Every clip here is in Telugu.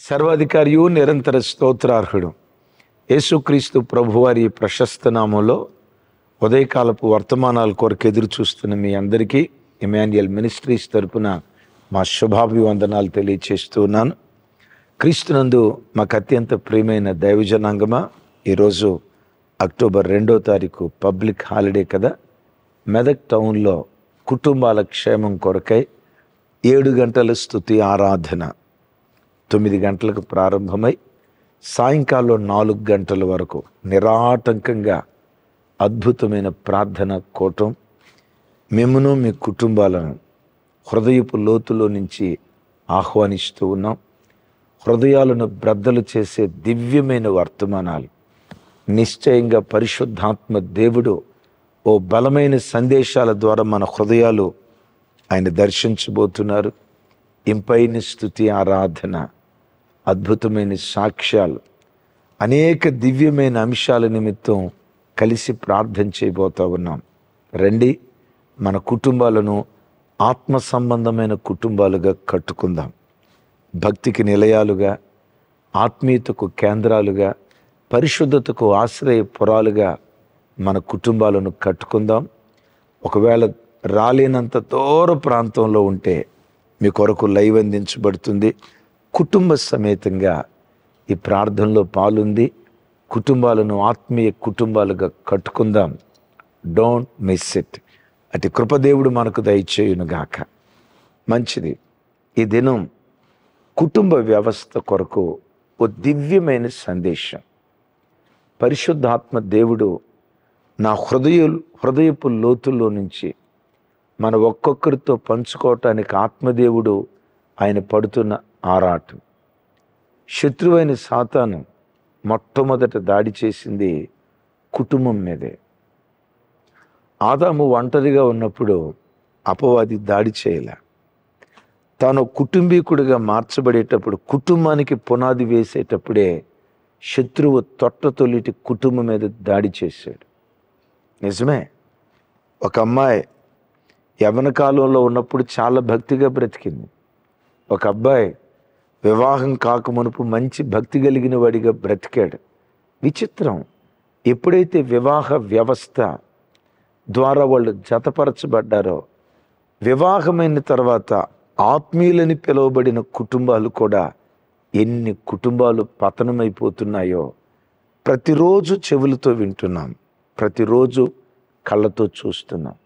సర్వాధికారియు నిరంతర స్తోత్రార్హుడు యేసుక్రీస్తు ప్రభువారి ప్రశస్త నామంలో ఉదయకాలపు వర్తమానాల కొరకు ఎదురు చూస్తున్న మీ అందరికీ ఇమాన్యుయల్ మినిస్ట్రీస్ తరపున మా శుభాభివందనాలు తెలియచేస్తున్నాను. క్రీస్తునందు మాకు అత్యంత ప్రియమైన దైవజనాంగమా, ఈరోజు అక్టోబర్ 2వ తారీఖు పబ్లిక్ హాలిడే కదా. మెదక్ టౌన్లో కుటుంబాల క్షేమం కొరకై 7 గంటల స్తుతి ఆరాధన 9 గంటలకు ప్రారంభమై సాయంకాలం 4 గంటల వరకు నిరాటంకంగా అద్భుతమైన ప్రార్థన కూటం మిమ్మును మీ కుటుంబాలను హృదయపు లోతులో నుంచి ఆహ్వానిస్తూ ఉన్నాం. హృదయాలను బ్రద్దలు చేసే దివ్యమైన వర్తమానాలు నిశ్చయంగా పరిశుద్ధాత్మ దేవుడు ఓ బలమైన సందేశాల ద్వారా మన హృదయాలు ఆయన దర్శించబోతున్నారు. ఇంపైన స్తుతి ఆరాధన, అద్భుతమైన సాక్ష్యాలు, అనేక దివ్యమైన అంశాల నిమిత్తం కలిసి ప్రార్థన చేయబోతూ ఉన్నాం. రండి, మన కుటుంబాలను ఆత్మ సంబంధమైన కుటుంబాలుగా కట్టుకుందాం. భక్తికి నిలయాలుగా, ఆత్మీయతకు కేంద్రాలుగా, పరిశుద్ధతకు ఆశ్రయ పురాలుగా మన కుటుంబాలను కట్టుకుందాం. ఒకవేళ రాలేనంత దూర ప్రాంతంలో ఉంటే మీ కొరకు లైవ్ అందించబడుతుంది. కుటుంబ సమేతంగా ఈ ప్రార్థనలో పాలుంది. కుటుంబాలను ఆత్మీయ కుటుంబాలుగా కట్టుకుందాం. Don't miss it. అటు కృపదేవుడు మనకు దయచేయునుగాక. మంచిది. ఈ దినం కుటుంబ వ్యవస్థ కొరకు ఓ దివ్యమైన సందేశం. పరిశుద్ధాత్మ దేవుడు నా హృదయపు లోతుల్లో నుంచి మన ఒక్కొక్కరితో పంచుకోవటానికి ఆత్మదేవుడు ఆయన పడుతున్న ఆరాటం. శత్రువైన సాతాను మొట్టమొదట దాడి చేసింది కుటుంబం మీదే. ఆదాము ఒంటరిగా ఉన్నప్పుడు అపవాది దాడి చేయలే. తాను కుటుంబీకుడిగా మార్చబడేటప్పుడు, కుటుంబానికి పునాది వేసేటప్పుడే శత్రువు తొట్టతొలిటి కుటుంబం మీద దాడి చేశాడు. నిజమే. ఒక అమ్మాయి యవ్వన కాలంలో ఉన్నప్పుడు చాలా భక్తిగా బ్రతికింది. ఒక అబ్బాయి వివాహం కాకమునుపు మంచి భక్తి కలిగిన వాడిగా బ్రతికాడు. విచిత్రం, ఎప్పుడైతే వివాహ వ్యవస్థ ద్వారా వాళ్ళు జతపరచబడ్డారో, వివాహమైన తర్వాత ఆత్మీయులని పిలువబడిన కుటుంబాలు కూడా ఎన్ని కుటుంబాలు పతనమైపోతున్నాయో ప్రతిరోజు చెవులతో వింటున్నాం, ప్రతిరోజు కళ్ళతో చూస్తున్నాం.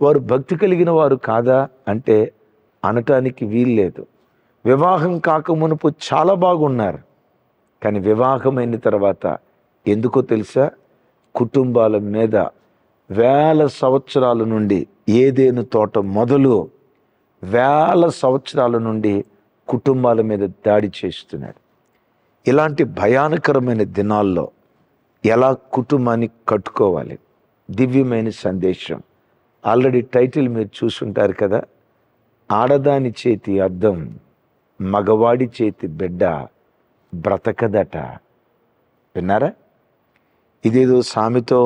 వారు భక్తి కలిగిన వారు కాదా అంటే అనటానికి వీల్లేదు. వివాహం కాకమునుపు చాలా బాగున్నారు, కానీ వివాహమైన తర్వాత ఎందుకో తెలుసా, కుటుంబాల మీద వేల సంవత్సరాల నుండి, ఏదేను తోట మొదలు వేల సంవత్సరాల నుండి కుటుంబాల మీద దాడి చేస్తున్నాడు. ఇలాంటి భయానకరమైన దినాల్లో ఎలా కుటుంబాన్ని కట్టుకోవాలి, దివ్యమైన సందేశం. ఆల్రెడీ టైటిల్ మీరు చూసుంటారు కదా. ఆడదాని చేతి అద్దం, మగవాడి చేతి బిడ్డ బ్రతకదట. విన్నారా? ఇదేదో సామెతో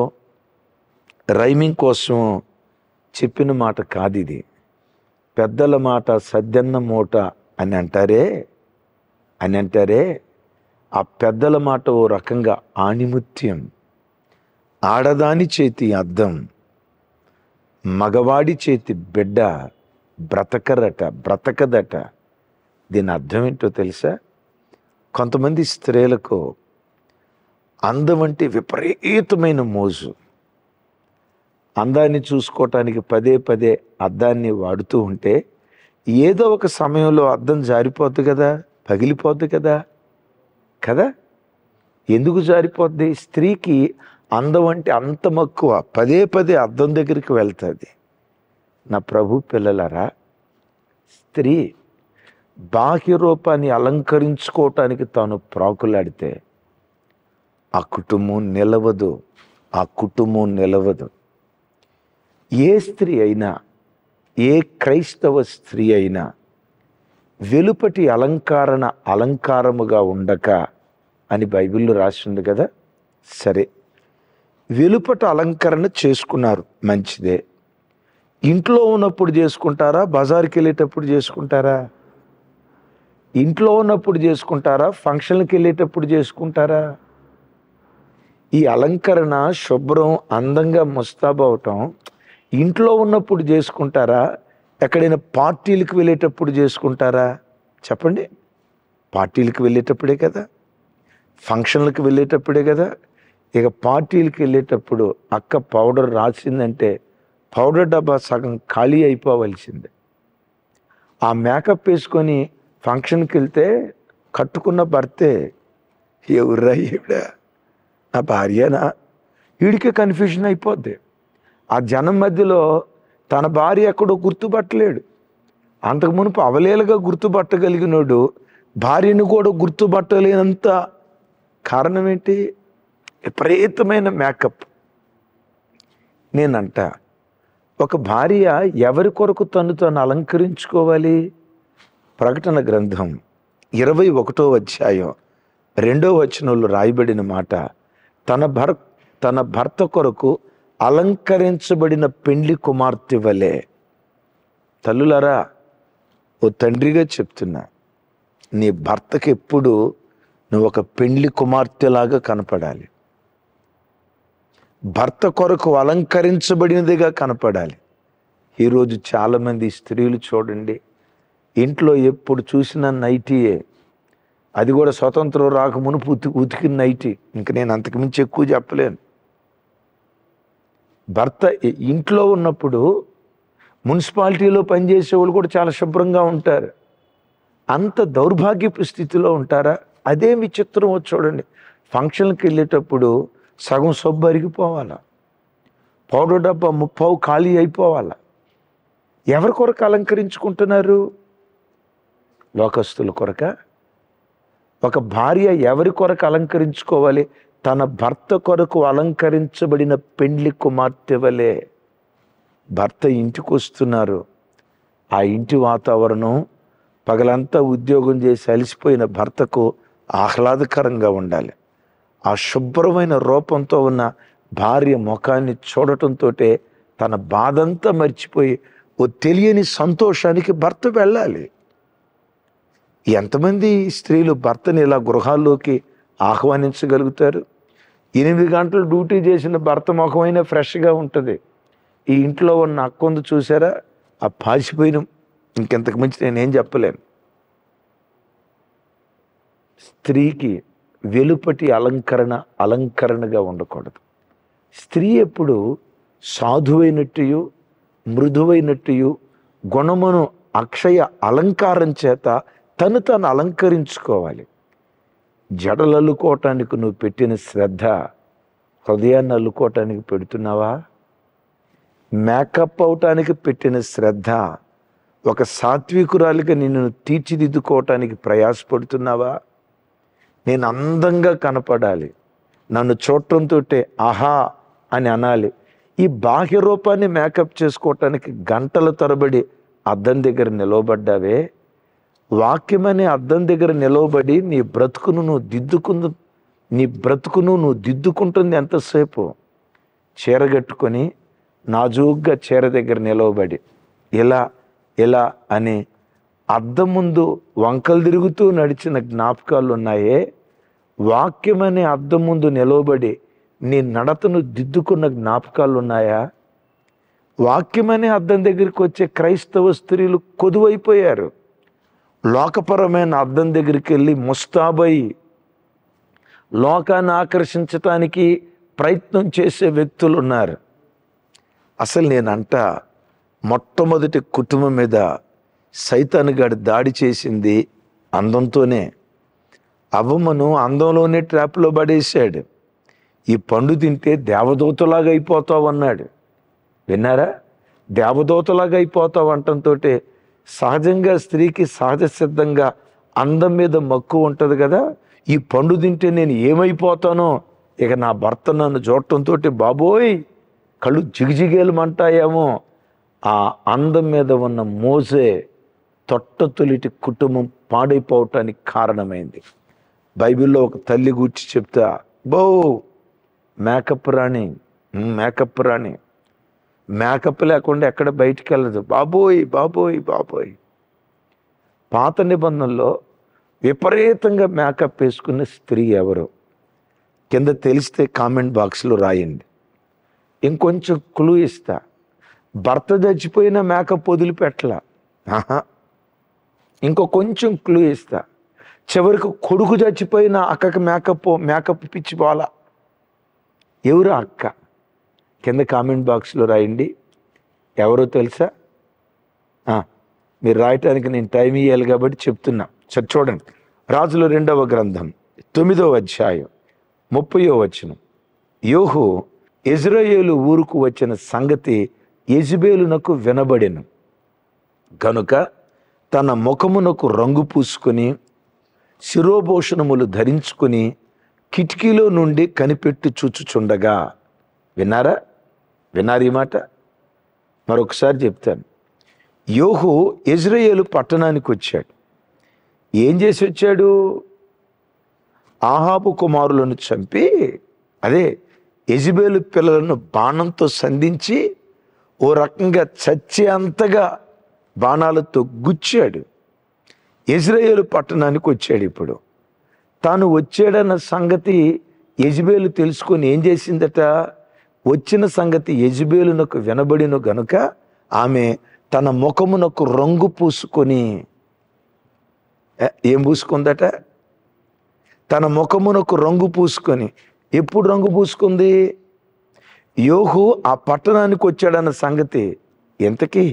రైమింగ్ కోసం చెప్పిన మాట కాదు ఇది. పెద్దల మాట సద్దెన్న మూట అని అంటారే, ఆ పెద్దల మాట ఓ రకంగా ఆణిముత్యం. ఆడదాని చేతి అద్దం, మగవాడి చేతి బిడ్డ బ్రతకదట. దీని అర్థం ఏంటో తెలుసా? కొంతమంది స్త్రీలకు అందం అంటే విపరీతమైన మోజు. అందాన్ని చూసుకోవటానికి పదే పదే అద్దాన్ని వాడుతూ ఉంటే ఏదో ఒక సమయంలో అద్దం జారిపోద్ది కదా, పగిలిపోద్ది కదా. ఎందుకు జారిపోద్ది? స్త్రీకి అందం అంటే అంత మక్కువ, పదే పదే అద్దం దగ్గరికి వెళ్తుంది. నా ప్రభు పిల్లలారా, స్త్రీ బాహ్య రూపాన్ని అలంకరించుకోవటానికి తాను ప్రాకులాడితే ఆ కుటుంబం నిలవదు. ఏ స్త్రీ అయినా, ఏ క్రైస్తవ స్త్రీ అయినా వెలుపటి అలంకారముగా ఉండక అని బైబిల్లో రాసింది కదా. సరే, వెలుపట అలంకరణ చేసుకున్నారు, మంచిదే. ఇంట్లో ఉన్నప్పుడు చేసుకుంటారా, బజార్కి వెళ్ళేటప్పుడు చేసుకుంటారా? ఇంట్లో ఉన్నప్పుడు చేసుకుంటారా, ఫంక్షన్కి వెళ్ళేటప్పుడు చేసుకుంటారా? ఈ అలంకరణ, శుభ్రం, అందంగా ముస్తాబు అవటం ఇంట్లో ఉన్నప్పుడు చేసుకుంటారా, ఎక్కడైనా పార్టీలకు వెళ్ళేటప్పుడు చేసుకుంటారా? చెప్పండి. పార్టీలకు వెళ్ళేటప్పుడే కదా, ఫంక్షన్లకు వెళ్ళేటప్పుడే కదా. ఇక పార్టీలకు వెళ్ళేటప్పుడు అక్క పౌడర్ రాసిందంటే పౌడర్ డబ్బా సగం ఖాళీ అయిపోవలసిందే. ఆ మేకప్ వేసుకొని ఫంక్షన్కి వెళ్తే కట్టుకున్న భర్తే ఎవర్రా ఈవిడ, నా భార్యనా? వీడికి కన్ఫ్యూజన్ అయిపోద్ది. ఆ జనం మధ్యలో తన భార్య ఎక్కడో గుర్తుపట్టలేడు. అంతకు మునుపు అవలేలుగా గుర్తుపట్టగలిగినోడు భార్యను కూడా గుర్తుపట్టలేనంత కారణం ఏంటి? విపరీతమైన మేకప్. నేనంట, ఒక భార్య ఎవరి కొరకు తను తాను అలంకరించుకోవాలి? ప్రకటన గ్రంథం 21వ అధ్యాయం 2వ వచనంలో రాయబడిన మాట, తన భర్త కొరకు అలంకరించబడిన పెండ్లి కుమార్తె వలె. తల్లులారా, ఓ తండ్రిగా చెప్తున్నా, నీ భర్తకి ఎప్పుడు నువ్వు ఒక పెండ్లి కుమార్తెలాగా కనపడాలి. భర్త కొరకు అలంకరించబడినదిగా కనపడాలి. ఈరోజు చాలామంది స్త్రీలు చూడండి, ఇంట్లో ఎప్పుడు చూసినా నైటీయే. అది కూడా స్వతంత్రం రాక మునుపు ఉతికిన నైటీ. ఇంక నేను అంతకుమించి ఎక్కువ చెప్పలేను. భర్త ఇంట్లో ఉన్నప్పుడు మున్సిపాలిటీలో పనిచేసే వాళ్ళు కూడా చాలా శుభ్రంగా ఉంటారు. అంత దౌర్భాగ్యపు స్థితిలో ఉంటారా? అదే విచిత్రం చూడండి. ఫంక్షన్కి వెళ్ళేటప్పుడు సగం సబ్బు అరిగిపోవాలా, పౌడర్ డబ్బా 30 ఖాళీ అయిపోవాలా. ఎవరి కొరకు అలంకరించుకుంటున్నారు? లోకస్తుల కొరక? ఒక భార్య ఎవరి కొరకు అలంకరించుకోవాలి? తన భర్త కొరకు అలంకరించబడిన పెండ్లి కుమార్తె వలె. భర్త ఇంటికి వస్తున్నారు, ఆ ఇంటి వాతావరణం పగలంతా ఉద్యోగం చేసి అలసిపోయిన భర్తకు ఆహ్లాదకరంగా ఉండాలి. ఆ శుభ్రమైన రూపంతో ఉన్న భార్య ముఖాన్ని చూడటంతో తన బాధంతా మర్చిపోయి ఓ తెలియని సంతోషానికి భర్త వెళ్ళాలి. ఎంతమంది స్త్రీలు భర్తని ఇలా గృహాల్లోకి ఆహ్వానించగలుగుతారు? 8 గంటలు డ్యూటీ చేసిన భర్త ముఖమైనా ఫ్రెష్గా ఉంటుంది. ఈ ఇంట్లో ఉన్న అక్కొందు చూసారా, ఆ పాసిపోయిన, ఇంకెంతకు మించి నేనేం చెప్పలేను. స్త్రీకి వెలుపటి అలంకరణగా ఉండకూడదు. స్త్రీ ఎప్పుడు సాధువైనట్టు, మృదువైనట్టు, గుణమును అక్షయ అలంకారం చేత తను తాను అలంకరించుకోవాలి. జడలు అల్లుకోవటానికి నువ్వు పెట్టిన శ్రద్ధ హృదయాన్ని అల్లుకోవటానికి పెడుతున్నావా? మేకప్ అవటానికి పెట్టిన శ్రద్ధ ఒక సాత్వికురాలిగా నిన్ను తీర్చిదిద్దుకోవటానికి ప్రయాసపడుతున్నావా? నేను అందంగా కనపడాలి, నన్ను చూడటంతో ఆహా అని అనాలి. ఈ బాహ్య రూపాన్ని మేకప్ చేసుకోవటానికి గంటల తరబడి అద్దం దగ్గర నిలవబడ్డావే. వాక్యమనే అద్దం దగ్గర నిలవబడి నీ బ్రతుకును నువ్వు దిద్దుకుంటుంది ఎంతసేపు? చీరగట్టుకొని నాజూగ్గా చీర దగ్గర నిలవబడి ఇలా అని అద్దం ముందు వంకలు తిరుగుతూ నడిచిన జ్ఞాపకాలు ఉన్నాయే. వాక్యమనే అద్దం ముందు నిలవబడి నీ నడతను దిద్దుకున్న జ్ఞాపకాలు ఉన్నాయా? వాక్యమనే అద్దం దగ్గరికి వచ్చే క్రైస్తవ స్త్రీలు కొదువైపోయారు. లోకపరమైన అద్దం దగ్గరికి వెళ్ళి ముస్తాబై లోకాన్ని ఆకర్షించటానికి ప్రయత్నం చేసే వ్యక్తులు ఉన్నారు. అసలు నేనంట, మొట్టమొదటి కుటుంబం మీద సైతాను గాడు దాడి చేసింది అందంతోనే. అవ్వమ్మను అందంలోనే ట్రాప్లో పడేశాడు. ఈ పండు తింటే దేవదూతలాగా అయిపోతావు అన్నాడు. విన్నారా? దేవదూతలాగా అయిపోతావు అంటంతో సహజంగా స్త్రీకి సహజ సిద్ధంగా అందం మీద మక్కువ ఉంటుంది కదా. ఈ పండు తింటే నేను ఏమైపోతానో, ఇక నా భర్త నన్ను చూడటంతో బాబోయ్ కళ్ళు జిగిజిగేలమంటాయేమో. ఆ అందం మీద ఉన్న మోజే తొట్టతొలిటి కుటుంబం పాడైపోవటానికి కారణమైంది. బైబిల్లో ఒక తల్లి గూర్చి చెప్తా, మేకప్ రాణి మేకప్ లేకుండా ఎక్కడ బయటికి వెళ్ళదు. బాబోయ్. పాత నిబంధనలో విపరీతంగా మేకప్ వేసుకున్న స్త్రీ ఎవరు? కింద తెలిస్తే కామెంట్ బాక్స్లో రాయండి. ఇంకొంచెం క్లూ ఇస్తా. భర్త చచ్చిపోయిన మేకప్ వదిలిపెట్టలా. ఇంకో కొంచెం క్లూ ఇస్తా. చివరికి కొడుకు చచ్చిపోయిన అక్కకి మేకప్ పిచ్చి పోలా. ఎవరు అక్క? కింద కామెంట్ బాక్స్లో రాయండి. ఎవరో తెలుసా? మీరు రాయటానికి నేను టైం ఇవ్వాలి కాబట్టి చెప్తున్నా. సరే చూడండి, రాజుల 2వ గ్రంథం 9వ అధ్యాయం 30వ వచనం. యోహు యెజ్రెయేలు ఊరుకు వచ్చిన సంగతి యెజెబెలునకు వినబడెను గనుక తన ముఖమునకు రంగు పూసుకొని శిరోభూషణములు ధరించుకొని కిటికీలో నుండి కనిపెట్టి చూచుచుండగా. విన్నారా ఈ మాట? మరొకసారి చెప్తాను. యోహు యెజ్రెయేలు పట్టణానికి వచ్చాడు. ఏం చేసి వచ్చాడు? ఆహాబు కుమారులను చంపి, అదే యెజెబెలు పిల్లలను బాణంతో సంధించి ఓ రకంగా చచ్చే అంతగా బాణాలతో గుచ్చాడు. యెజ్రెయేలు పట్టణానికి వచ్చాడు. ఇప్పుడు తాను వచ్చాడన్న సంగతి యెజెబెలు తెలుసుకొని ఏం చేసిందట? వచ్చిన సంగతి యెజెబెలునకు వినబడిన గనుక ఆమె తన ముఖమునకు రంగు పూసుకొని, ఏం పూసుకుందట? తన ముఖమునకు రంగు పూసుకొని. ఎప్పుడు రంగు పూసుకుంది? యోహు ఆ పట్టణానికి వచ్చాడన్న సంగతి ఎంతకీ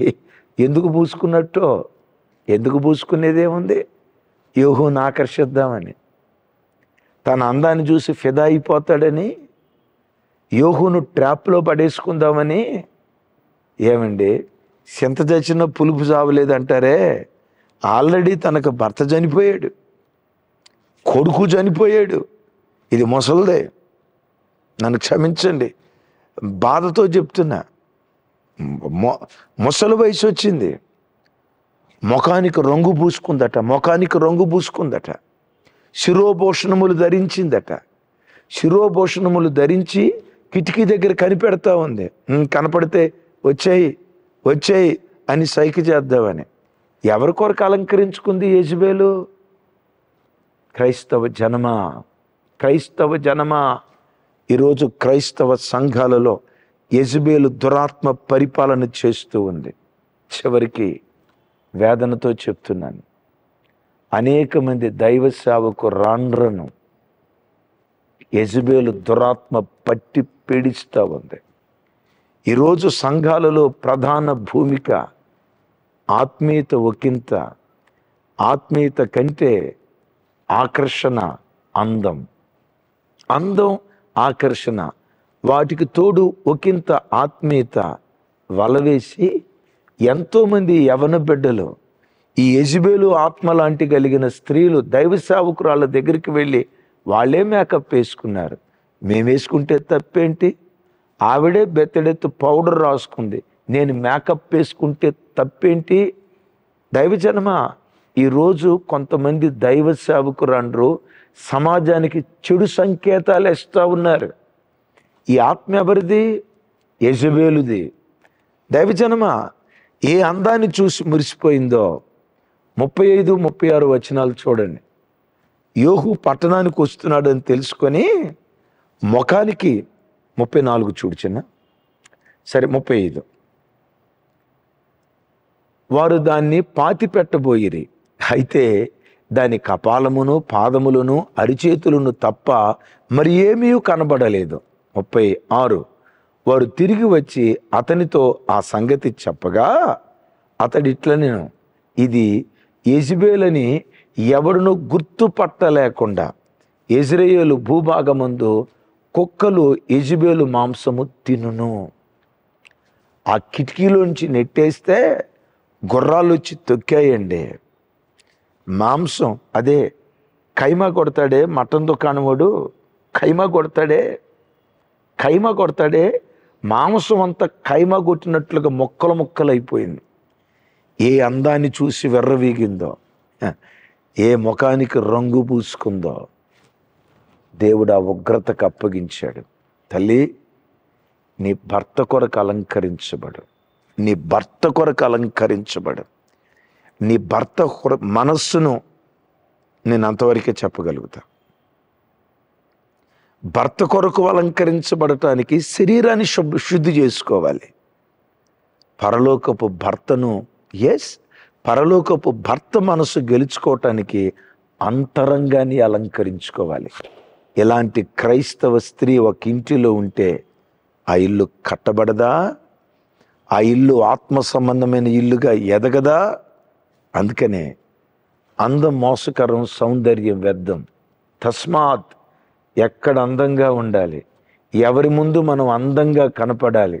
ఎందుకు పూసుకున్నట్టో? ఎందుకు పూసుకునేదేముంది? యోహును ఆకర్షిద్దామని, తన అందాన్ని చూసి ఫిదా అయిపోతాడని, యోహును ట్రాప్లో పడేసుకుందామని. ఏమండి, సింత చచ్చిన పులుపు చావలేదంటారే. ఆల్రెడీ తనకు భర్త చనిపోయాడు, కొడుకు చనిపోయాడు. ఇది ముసలిదే. నన్ను క్షమించండి, బాధతో చెప్తున్నా. ముసలి వయసు వచ్చింది. ముఖానికి రంగు పూసుకుందట. శిరోభూషణములు ధరించిందట. శిరోభూషణములు ధరించి కిటికీ దగ్గర కనిపెడతా ఉంది. కనపడితే వచ్చాయి అని సైగ చేద్దామని. ఎవరి కొరకు అలంకరించుకుంది యెజెబెలు? క్రైస్తవ జనమా, ఈరోజు క్రైస్తవ సంఘాలలో యెజెబెలు దురాత్మ పరిపాలన చేస్తూ ఉంది. చివరికి వేదనతో చెప్తున్నాను, అనేక మంది దైవ సేవకు రాండ్రను యెజెబెలు దురాత్మ పట్టి పీడిస్తూ ఉంది. ఈరోజు సంఘాలలో ప్రధాన భూమిక ఆత్మీయత ఒకంత, ఆత్మీయత కంటే ఆకర్షణ, అందం, ఆకర్షణ, వాటికి తోడు ఒకంత ఆత్మీయత వలవేసి ఎంతోమంది యవన బిడ్డలు ఈ యెజెబెలు ఆత్మ లాంటి కలిగిన స్త్రీలు దైవ సేవకురాళ్ళ దగ్గరికి వెళ్ళి వాళ్ళే మేకప్ వేసుకున్నారు. మేము వేసుకుంటే తప్పేంటి? ఆవిడే బెత్తడెత్తు పౌడర్ రాసుకుంది, నేను మేకప్ వేసుకుంటే తప్పేంటి? దైవజనమా, ఈరోజు కొంతమంది దైవ సేవకురాండ్రు సమాజానికి చెడు సంకేతాలు ఇస్తూ ఉన్నారు. ఈ ఆత్మ ఎవరిది? యెజెబెలుది. దైవజనమా, ఏ అందాన్ని చూసి మురిసిపోయిందో 35, 36 వచనాలు చూడండి. యోహు పట్టణానికి వస్తున్నాడని తెలుసుకొని ముఖానికి 34 చూడు చిన్న, సరే 35. వారు దాన్ని పాతి పెట్టబోయిరి, అయితే దాని కపాలమును పాదములను అరిచేతులను తప్ప మరి ఏమీ కనబడలేదు. 36. వారు తిరిగి వచ్చి అతనితో ఆ సంగతి చెప్పగా అతడిట్లనెను, ఇది యెజెబెలని ఎవడును గుర్తుపట్టలేకుండా యెజ్రెయేలు భూభాగమందు కుక్కలు యెజెబెలు మాంసము తినును. ఆ కిటికీలోంచి నెట్టేస్తే గుర్రాలు వచ్చి తొక్కాయండి. మాంసం, అదే కైమా కొడతాడే మటన్ దుకాణం వాడు, కైమా కొడతాడే, మాంసం అంతా కైమా కొట్టినట్లుగా ముక్కలు అయిపోయింది. ఏ అందాన్ని చూసి వెర్రవీగిందో, ఏ ముఖానికి రంగు పూసుకుందో దేవుడు ఆ ఉగ్రతకు అప్పగించాడు. తల్లి, నీ భర్త కొరకు అలంకరించబడు, నీ భర్త మనస్సును నేను అంతవరకే చెప్పగలుగుతా. భర్త కొరకు అలంకరించబడటానికి శరీరాన్ని శుద్ధి చేసుకోవాలి. పరలోకపు భర్తను పరలోకపు భర్త మనసు గెలుచుకోవటానికి అంతరంగాన్ని అలంకరించుకోవాలి. ఇలాంటి క్రైస్తవ స్త్రీ ఒక ఇంటిలో ఉంటే ఆ ఇల్లు కట్టబడదా? ఆ ఇల్లు ఆత్మ సంబంధమైన ఇల్లుగా ఎదగదా? అందుకనే అందం మోసకరం, సౌందర్యం వ్యర్థం. తస్మాత్ ఎక్కడ అందంగా ఉండాలి, ఎవరి ముందు మనం అందంగా కనపడాలి,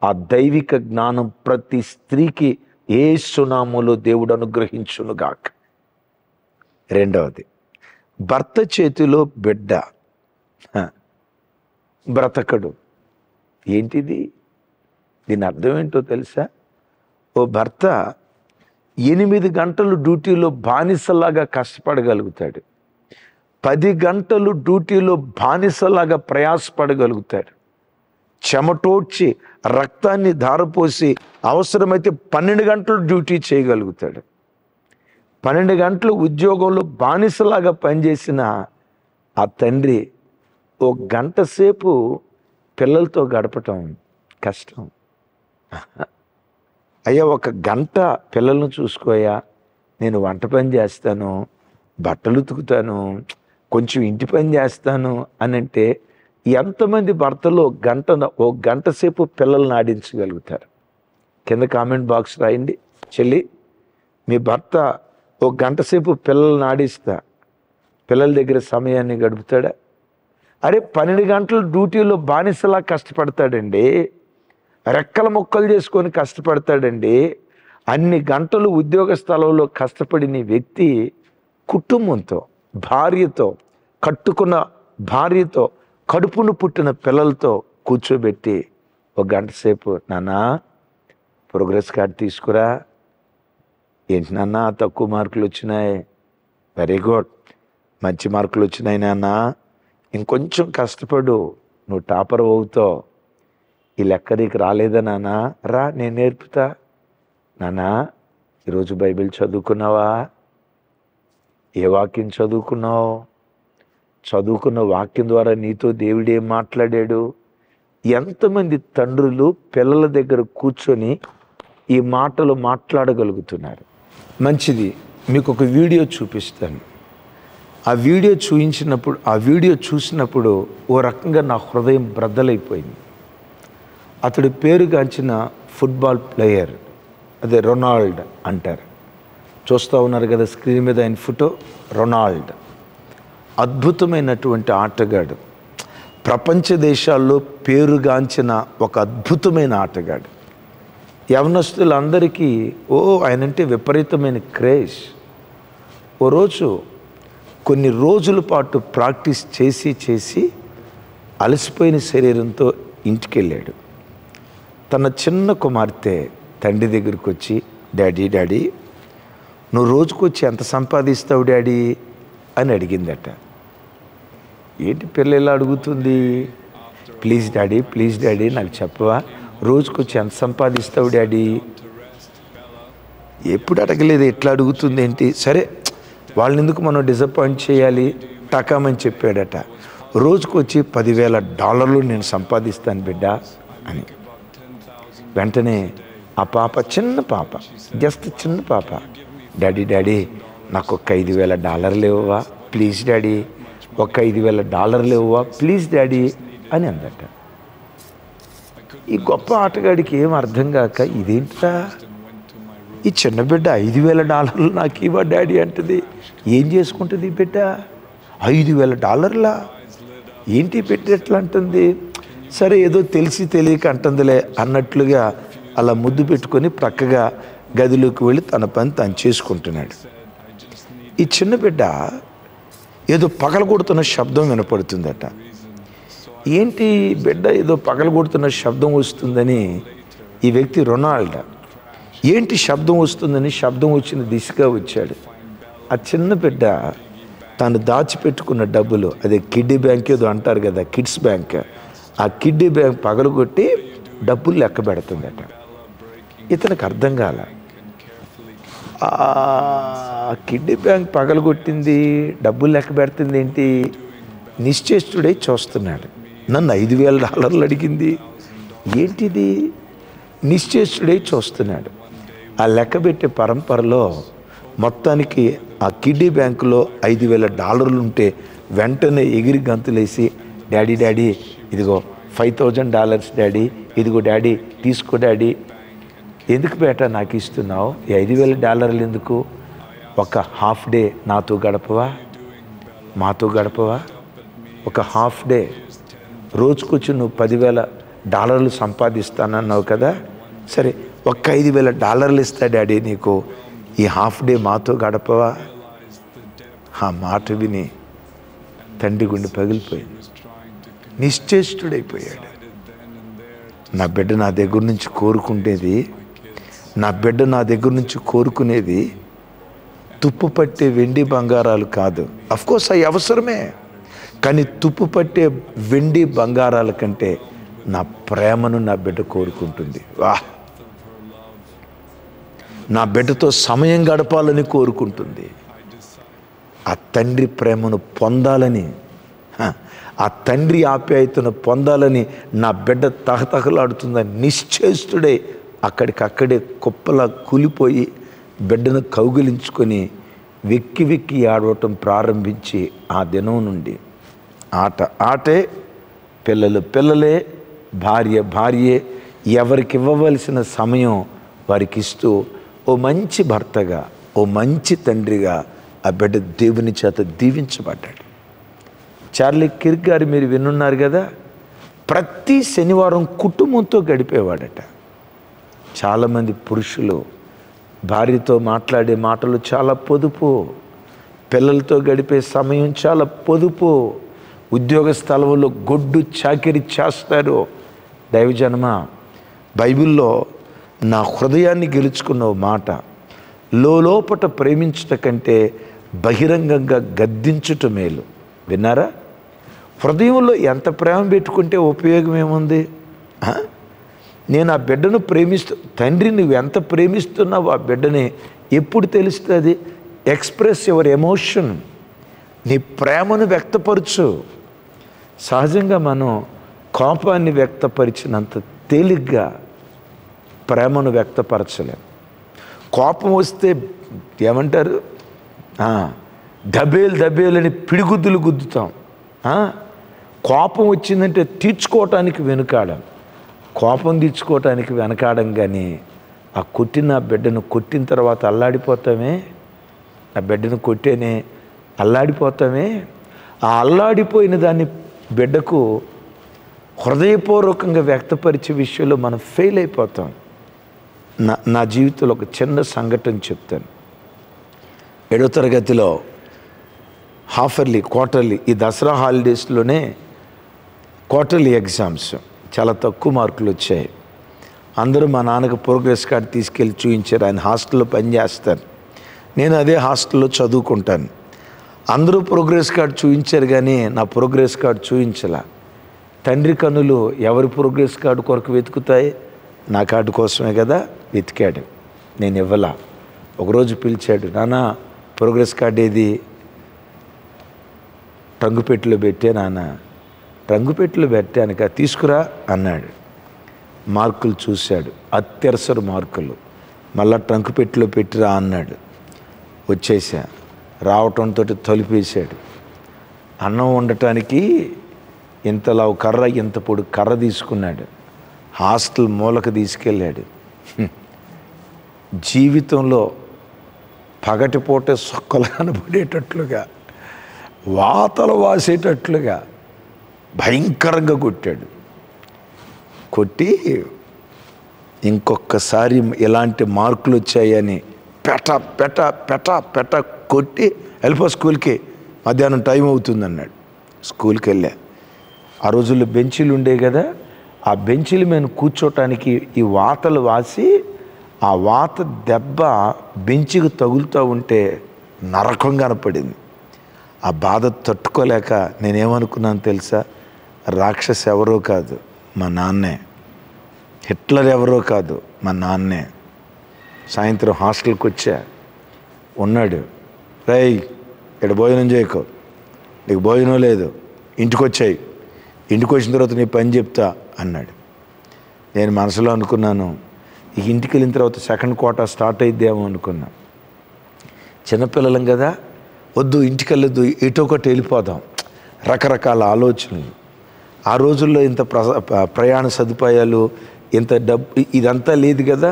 ఆ దైవిక జ్ఞానం ప్రతి స్త్రీకి యేసు నామములో దేవుడు అనుగ్రహించునుగాక. రెండవది, భర్త చేతిలో బిడ్డ బ్రతకడు. ఏంటిది? దీని అర్థం ఏంటో తెలుసా? ఓ భర్త 8 గంటలు డ్యూటీలో బానిసలాగా కష్టపడగలుగుతాడు, 10 గంటలు డ్యూటీలో బానిసలాగా ప్రయాసపడగలుగుతాడు, చెమటోడ్చి రక్తాన్ని ధారపోసి అవసరమైతే 12 గంటలు డ్యూటీ చేయగలుగుతాడు. 12 గంటలు ఉద్యోగంలో బానిసలాగా పనిచేసిన ఆ తండ్రి ఓ గంట సేపు పిల్లలతో గడపటం కష్టం. అయ్యా, ఒక గంట పిల్లలను చూసుకోయా, నేను వంట పని చేస్తాను, బట్టలు ఉతుకుతాను, కొంచెం ఇంటి పని చేస్తాను అని అంటే ఎంతమంది భర్తలు ఓ గంట సేపు పిల్లల్ని ఆడించగలుగుతారు? కింద కామెంట్ బాక్స్ రాయండి. చెల్లి, మీ భర్త ఓ గంట సేపు పిల్లల్ని ఆడిస్తా పిల్లల దగ్గర సమయాన్ని గడుపుతాడా? అరే, 12 గంటలు డ్యూటీలో బానిసలా కష్టపడతాడండి, రెక్కల ముక్కలు చేసుకొని కష్టపడతాడండి. అన్ని గంటలు ఉద్యోగ స్థలంలో కష్టపడిన వ్యక్తి కుటుంబంతో, భార్యతో, కట్టుకున్న భార్యతో, కడుపును పుట్టిన పిల్లలతో కూర్చోబెట్టి ఒక గంట సేపు, నాన్నా ప్రోగ్రెస్ కార్డ్ తీసుకురా, ఏంటి నాన్న తక్కువ మార్కులు వచ్చినాయి, వెరీ గుడ్, మంచి మార్కులు వచ్చినాయి నాన్న, ఇంకొంచెం కష్టపడు, నువ్వు టాపర్ అవుతావు, ఈ లెక్క నీకు రాలేదా నాన్న, రా నేను నేర్పుతా, నాన్న ఈరోజు బైబిల్ చదువుకున్నావా, ఏ వాక్యం చదువుకున్నావు, చదువుకున్న వాక్యం ద్వారా నీతో దేవుడు ఏం మాట్లాడాడు? ఎంతమంది తండ్రులు పిల్లల దగ్గర కూర్చొని ఈ మాటలు మాట్లాడగలుగుతున్నారు? మంచిది, మీకు ఒక వీడియో చూపిస్తాను. ఆ వీడియో చూసినప్పుడు ఓ రకంగా నా హృదయం బ్రద్దలైపోయింది. అతడి పేరుగాంచిన ఫుట్బాల్ ప్లేయర్, అదే రొనాల్డ్ అంటారు. చూస్తూ ఉన్నారు కదా స్క్రీన్ మీద ఆయన ఫోటో. రొనాల్డ్ అద్భుతమైనటువంటి ఆటగాడు, ప్రపంచ దేశాల్లో పేరుగాంచిన ఒక అద్భుతమైన ఆటగాడు. యవనస్తులందరికీ ఆయనంటే విపరీతమైన క్రేజ్. ఓ రోజు కొన్ని రోజుల పాటు ప్రాక్టీస్ చేసి అలసిపోయిన శరీరంతో ఇంటికి వెళ్ళాడు. తన చిన్న కుమార్తె తండ్రి దగ్గరికి వచ్చి, డాడీ నువ్వు రోజుకొచ్చి ఎంత సంపాదిస్తావు డాడీ అని అడిగిందట. ఏంటి పిల్ల ఇలా అడుగుతుంది? ప్లీజ్ డాడీ నాకు చెప్పవా, రోజుకొచ్చి ఎంత సంపాదిస్తావు డాడీ? ఎప్పుడు అడగలేదు, ఎట్లా అడుగుతుంది ఏంటి? సరే, వాళ్ళని ఎందుకు మనం డిసప్పాయింట్ చేయాలి, టకామని చెప్పాడట. రోజుకొచ్చి $10,000 నేను సంపాదిస్తాను బిడ్డ అని. వెంటనే ఆ పాప, జస్ట్ చిన్న పాప, డాడీ నాకు ఒక $5,000 ఇవ్వవా ప్లీజ్ డాడీ, ఒక $5,000 ఇవ్వవా ప్లీజ్ డాడీ అని అందట. ఈ గొప్ప ఆటగాడికి ఏం అర్థం కాక, ఇదేంటా ఈ చిన్న బిడ్డ $5,000 నాకు ఇవ్వ డాడీ అంటుంది, ఏం చేసుకుంటుంది ఈ బిడ్డ? $5,000 ఏంటి బిడ్డ ఎట్లా అంటుంది? సరే, ఏదో తెలిసి తెలియక అంటుందిలే అన్నట్లుగా అలా ముద్దు పెట్టుకొని ప్రక్కగా గదిలోకి వెళ్ళి తన పని తను చేసుకుంటున్నాడు. ఈ చిన్న బిడ్డ ఏదో పగలగొడుతున్న శబ్దం వినపడుతుందట. ఏంటి బిడ్డ ఏదో పగలగొడుతున్న శబ్దం వస్తుందని ఈ వ్యక్తి రొనాల్డ్ ఏంటి శబ్దం వస్తుందని శబ్దం వచ్చిన దిశగా వచ్చాడు. ఆ చిన్న బిడ్డ తాను దాచిపెట్టుకున్న డబ్బులు, అదే కిడ్డీ బ్యాంక్ ఏదో అంటారు కదా, కిడ్స్ బ్యాంక్, ఆ కిడ్డీ బ్యాంక్ పగలగొట్టి డబ్బులు లెక్క పెడుతుందట. ఇతనికి అర్థం కాల. ఆ కిడ్నీ బ్యాంక్ పగలగొట్టింది, డబ్బులు లెక్క పెడుతుంది ఏంటి? నిశ్చేష్టుడై చూస్తున్నాడు. నన్ను $5,000 అడిగింది, ఏంటిది? నిశ్చేష్టుడై చూస్తున్నాడు. ఆ లెక్క పెట్టే పరంపరలో మొత్తానికి ఆ కిడ్నీ బ్యాంకులో $5,000 ఉంటే వెంటనే ఎగిరి గంతులేసి, డాడీ డాడీ ఇదిగో $5,000 డాడీ, ఇదిగో డాడీ తీసుకో డాడీ. ఎందుకు బేటా నాకు ఇస్తున్నావు? ఈ $5,000 ఎందుకు? ఒక హాఫ్ డే నాతో గడపవా, మాతో గడపవా? ఒక హాఫ్ డే, రోజుకొచ్చి నువ్వు $10,000 సంపాదిస్తానన్నావు కదా, సరే ఒక్క $5,000 ఇస్తా డాడీ నీకు, ఈ హాఫ్ డే మాతో గడపవా? ఆ మాట విని తండ్రి గుండె పగిలిపోయింది, నిశ్చేష్టుడైపోయాడు. నా బిడ్డ నా దగ్గర నుంచి కోరుకునేది, నా బిడ్డ నా దగ్గర నుంచి కోరుకునేది తుప్పు పట్టే వెండి బంగారాలు కాదు. అఫ్కోర్స్ అవి అవసరమే, కానీ తుప్పు పట్టే వెండి బంగారాల కంటే నా ప్రేమను నా బిడ్డ కోరుకుంటుంది. వాహ్, నా బిడ్డతో సమయం గడపాలని కోరుకుంటుంది. ఆ తండ్రి ప్రేమను పొందాలని, ఆ తండ్రి ఆప్యాయతను పొందాలని నా బిడ్డ తహతహలాడుతుందని నిశ్చేష్టుడే అక్కడికక్కడే కుప్పలా కూలిపోయి బిడ్డను కౌగిలించుకొని వెక్కి వెక్కి ఆడవటం ప్రారంభించి ఆ దినం నుండి ఆట ఆటే, పిల్లలు పిల్లలే, భార్య భార్యే, ఎవరికి ఇవ్వవలసిన సమయం వారికి ఇస్తూ ఓ మంచి భర్తగా, ఓ మంచి తండ్రిగా ఆ బిడ్డ దేవుని చేత దీవించబడ్డాడు. చార్లీ కిర్క్ గారు మీరు వినున్నారు కదా, ప్రతి శనివారం కుటుంబంతో గడిపేవాడట. చాలామంది పురుషులు భార్యతో మాట్లాడే మాటలు చాలా పొదుపు, పిల్లలతో గడిపే సమయం చాలా పొదుపు, ఉద్యోగ స్థలంలో గొడ్డు చాకిరి చేస్తారు. దైవజనమ, బైబిల్లో నా హృదయాన్ని గెలుచుకున్న మాట, లోపట ప్రేమించుట కంటే బహిరంగంగా గద్దించుట మేలు. విన్నారా? హృదయంలో ఎంత ప్రేమ పెట్టుకుంటే ఉపయోగం ఏముంది? నేను ఆ బిడ్డను తండ్రి నువ్వు ఎంత ప్రేమిస్తున్నావు ఆ బిడ్డని ఎప్పుడు తెలుస్తుంది? ఎక్స్ప్రెస్ యువర్ ఎమోషన్, నీ ప్రేమను వ్యక్తపరచు. సహజంగా మనం కోపాన్ని వ్యక్తపరిచినంత తేలిగ్గా ప్రేమను వ్యక్తపరచలేం. కోపం వస్తే ఏమంటారు? దబేలని పిడిగుద్దులు గుద్దుతాం. కోపం వచ్చిందంటే తీర్చుకోవటానికి వెనుకాడం, కోపం తీర్చుకోవటానికి వెనకాడం. కానీ ఆ కొట్టిన బిడ్డను కొట్టిన తర్వాత అల్లాడిపోతామే, ఆ బిడ్డను కొట్టేనే అల్లాడిపోతామే. ఆ అల్లాడిపోయిన దాన్ని బిడ్డకు హృదయపూర్వకంగా వ్యక్తపరిచే విషయంలో మనం ఫెయిల్ అయిపోతాం. నా జీవితంలో ఒక చిన్న సంఘటన చెప్తాను. 7వ తరగతిలో హాఫర్లీ, క్వార్టర్లీ, ఈ దసరా హాలిడేస్లోనే క్వార్టర్లీ ఎగ్జామ్స్, చాలా తక్కువ మార్కులు వచ్చాయి. అందరూ మా నాన్నకు ప్రోగ్రెస్ కార్డు తీసుకెళ్ళి చూపించారు. ఆయన హాస్టల్లో పనిచేస్తారు, నేను అదే హాస్టల్లో చదువుకుంటాను. అందరూ ప్రోగ్రెస్ కార్డు చూపించారు కానీ నా ప్రోగ్రెస్ కార్డు చూపించలా. తండ్రి కన్నులు ఎవరి ప్రోగ్రెస్ కార్డు కొరకు వెతుకుతాయి? నా కార్డు కోసమే కదా వెతికాడు. నేను ఇవ్వలా. ఒకరోజు పిలిచాడు, నాన్న ప్రోగ్రెస్ కార్డు ఏది? టంగుపెట్టులో పెట్టే నాన్న. టంగుపెట్టులో పెట్టానుక, తీసుకురా అన్నాడు. మార్కులు చూశాడు, అత్యవసర మార్కులు. మళ్ళా టంగుపెట్టులో పెట్టిరా అన్నాడు. వచ్చేసా. రావటంతో తలుపేశాడు. అన్నం వండటానికి ఇంతలా కర్ర, ఇంత పొడి కర్ర తీసుకున్నాడు. హాస్టల్ మూలకు తీసుకెళ్ళాడు. జీవితంలో పగటిపూట సొక్కలు కనబడేటట్లుగా, వాతలు వాసేటట్లుగా భయంకరంగా కొట్టాడు. కొట్టి ఇంకొకసారి ఇలాంటి మార్కులు వచ్చాయని పెట పెట పెట పెట కొట్టి వెళ్ళిపో స్కూల్కి, మధ్యాహ్నం టైం అవుతుందన్నాడు. స్కూల్కి వెళ్ళా. ఆ రోజుల్లో బెంచీలు ఉండే కదా, ఆ బెంచీల మీద కూర్చోటానికి ఈ వాతలు వాసి, ఆ వాత దెబ్బ బెంచికి తగులుతూ ఉంటే నరకం కనపడింది. ఆ బాధ తట్టుకోలేక నేనేమనుకున్నాను తెలుసా? రాక్షస్ ఎవరో కాదు, మా నాన్నే. హిట్లర్ ఎవరో కాదు, మా నాన్నే. సాయంత్రం హాస్టల్కి వచ్చా. ఉన్నాడు. రేయ్ ఇక్కడ భోజనం చేయకు, నీకు భోజనం లేదు, ఇంటికి వచ్చాయి, ఇంటికి వచ్చిన తర్వాత నీ పని చెప్తా అన్నాడు. నేను మనసులో అనుకున్నాను, ఈ ఇంటికి వెళ్ళిన తర్వాత సెకండ్ క్వార్టర్ స్టార్ట్ అయిద్దేమో అనుకున్నా. చిన్నపిల్లలం కదా, వద్దు ఇంటికి వెళ్ళొద్దు, ఎటో ఒకటి వెళ్ళిపోదాం, రకరకాల ఆలోచనలు. ఆ రోజుల్లో ఇంత ప్రయాణ సదుపాయాలు, ఇంత డబ్బు ఇదంతా లేదు కదా.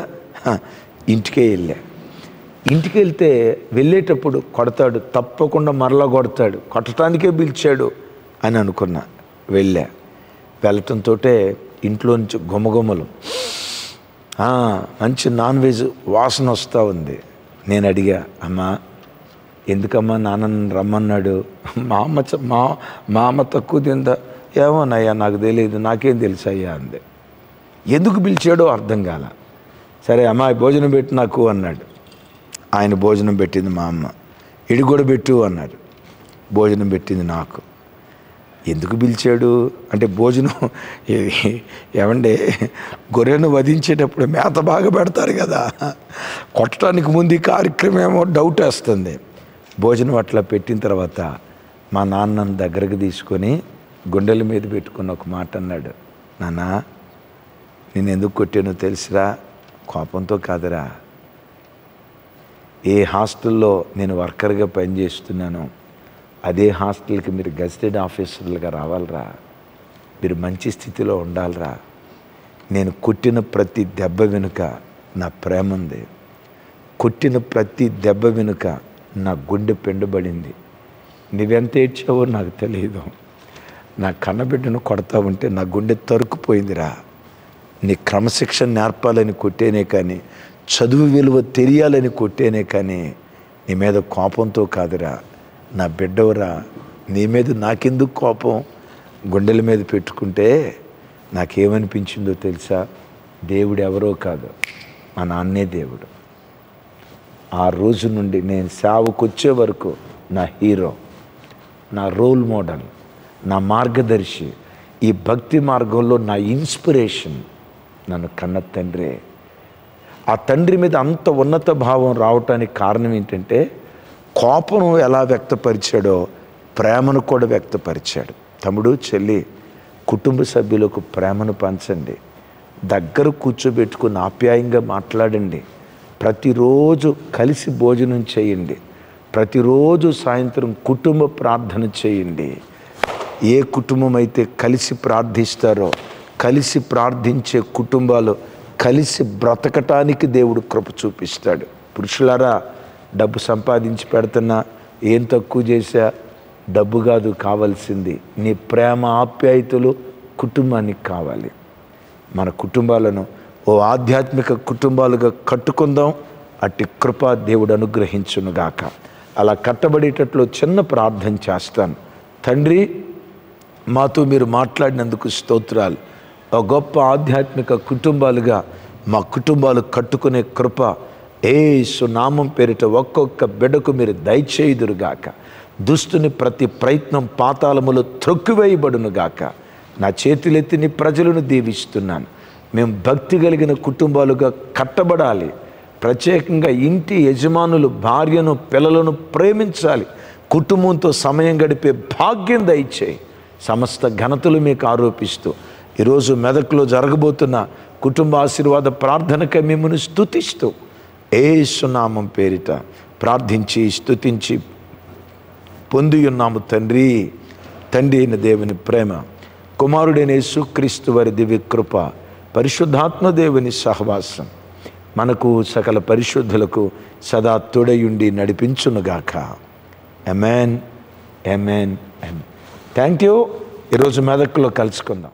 ఇంటికే వెళ్ళా. ఇంటికి వెళ్తే వెళ్ళేటప్పుడు కొడతాడు, తప్పకుండా మరలా కొడతాడు, కొట్టడానికే పిలిచాడు అని అనుకున్నా. వెళ్ళటంతో ఇంట్లో నుంచి గుమగుమలు, మంచి నాన్ వెజ్ వాసన వస్తూ ఉంది. నేను అడిగా, అమ్మా ఎందుకమ్మా నాన్న రమ్మన్నాడు? మా అమ్మ తక్కువ తిందా? ఏమోనయ్యా నాకు తెలియదు, నాకేం తెలుసు అయ్యా అంది. ఎందుకు పిలిచాడో అర్థం కాల. సరే అమ్మాయి భోజనం పెట్టు నాకు అన్నాడు. ఆయన భోజనం పెట్టింది మా అమ్మ. ఇడి కూడా పెట్టు అన్నాడు. భోజనం పెట్టింది నాకు. ఎందుకు పిలిచాడు అంటే భోజనం ఏమంటే గొర్రెను వధించేటప్పుడు మేత బాగా పెడతారు కదా, కొట్టడానికి ముందు ఈ కార్యక్రమం ఏమో డౌట్ వేస్తుంది. భోజనం అట్లా పెట్టిన తర్వాత మా నాన్నను దగ్గరకు తీసుకొని గుండెల మీద పెట్టుకుని ఒక మాట అన్నాడు, నాన్న నేను ఎందుకు కొట్టానో తెలుసురా? కోపంతో కాదురా, ఏ హాస్టల్లో నేను వర్కర్గా పనిచేస్తున్నానో అదే హాస్టల్కి మీరు గెజిటెడ్ ఆఫీసర్లుగా రావాలరా, మీరు మంచి స్థితిలో ఉండాలిరా. నేను కొట్టిన ప్రతి దెబ్బ వెనుక నా ప్రేమ ఉంది, కొట్టిన ప్రతి దెబ్బ వెనుక నా గుండె పెండబడింది. నువ్వెంత ఏడ్చావో నాకు తెలియదు, నా కన్నబిడ్డను కొడతా ఉంటే నా గుండె తరుక్కుపోయిందిరా. నీ క్రమశిక్షణ నేర్పాలని కొట్టేనే కానీ, చదువు విలువ తెలియాలని కొట్టేనే కానీ నీ మీద కోపంతో కాదురా, నా బిడ్డవరా, నీ మీద నాకెందుకు కోపం? గుండెల మీద పెట్టుకుంటే నాకేమనిపించిందో తెలుసా? దేవుడు ఎవరో కాదు, మా నాన్నే దేవుడు. ఆ రోజు నుండి నేను సేవకు వచ్చే వరకు నా హీరో, నా రోల్ మోడల్, నా మార్గదర్శి, ఈ భక్తి మార్గంలో నా ఇన్స్పిరేషన్ నన్ను కన్న తండ్రే. ఆ తండ్రి మీద అంత ఉన్నత భావం రావటానికి కారణం ఏంటంటే కోపం ఎలా వ్యక్తపరిచాడో ప్రేమను కూడా వ్యక్తపరిచాడు. తమ్ముడు చెల్లి, కుటుంబ సభ్యులకు ప్రేమను పంచండి, దగ్గర కూర్చోబెట్టుకుని ఆప్యాయంగా మాట్లాడండి, ప్రతిరోజు కలిసి భోజనం చేయండి, ప్రతిరోజు సాయంత్రం కుటుంబ ప్రార్థన చేయండి. ఏ కుటుంబం అయితే కలిసి ప్రార్థిస్తారో, కలిసి ప్రార్థించే కుటుంబాలు కలిసి బ్రతకటానికి దేవుడు కృప చూపిస్తాడు. పురుషులారా, డబ్బు సంపాదించి పెడుతున్నా ఏం తక్కువ చేశా? డబ్బు కాదు కావాల్సింది, నీ ప్రేమ ఆప్యాయతలు కుటుంబానికి కావాలి. మన కుటుంబాలను ఓ ఆధ్యాత్మిక కుటుంబాలుగా కట్టుకుందాం. అట్టి కృప దేవుడు అనుగ్రహించునుగాక. అలా కట్టబడేటట్లు చిన్న ప్రార్థన చేస్తాను. తండ్రి, మాతో మీరు మాట్లాడినందుకు స్తోత్రాలు. ఒక గొప్ప ఆధ్యాత్మిక కుటుంబాలుగా మా కుటుంబాలు కట్టుకునే కృప యేసు నామం పేరిట ఒక్కొక్క బిడ్డకు మీరు దయచేయుదురుగాక. దుష్టుని ప్రతి ప్రయత్నం పాతాళములో త్రొక్కివేయబడునుగాక. నా చేతులెత్తి నీ ప్రజలను దీవిస్తున్నాను. మేము భక్తి కలిగిన కుటుంబాలుగా కట్టబడాలి. ప్రత్యేకంగా ఇంటి యజమానులు భార్యను పిల్లలను ప్రేమించాలి. కుటుంబంతో సమయం గడిపే భాగ్యం దయచేయి. సమస్త ఘనతలు మీకు ఆరోపిస్తూ ఈరోజు మెదక్లో జరగబోతున్న కుటుంబ ఆశీర్వాద ప్రార్థనకై మిమ్మల్ని స్తుతిస్తూ యేసు నామం పేరిట ప్రార్థించి స్తుతించి పొంది ఉన్నాము తండ్రి. తండ్రి అయిన దేవుని ప్రేమ, కుమారుడైన యేసుక్రీస్తు వారి దివ్య కృప, పరిశుద్ధాత్మ దేవుని సహవాసం మనకు సకల పరిశుద్ధులకు సదా తోడయుండి నడిపించునుగాక. ఆమేన్, ఆమేన్, ఆమేన్. Thank you. ఈరోజు మెదక్లో కలుసుకుందాం.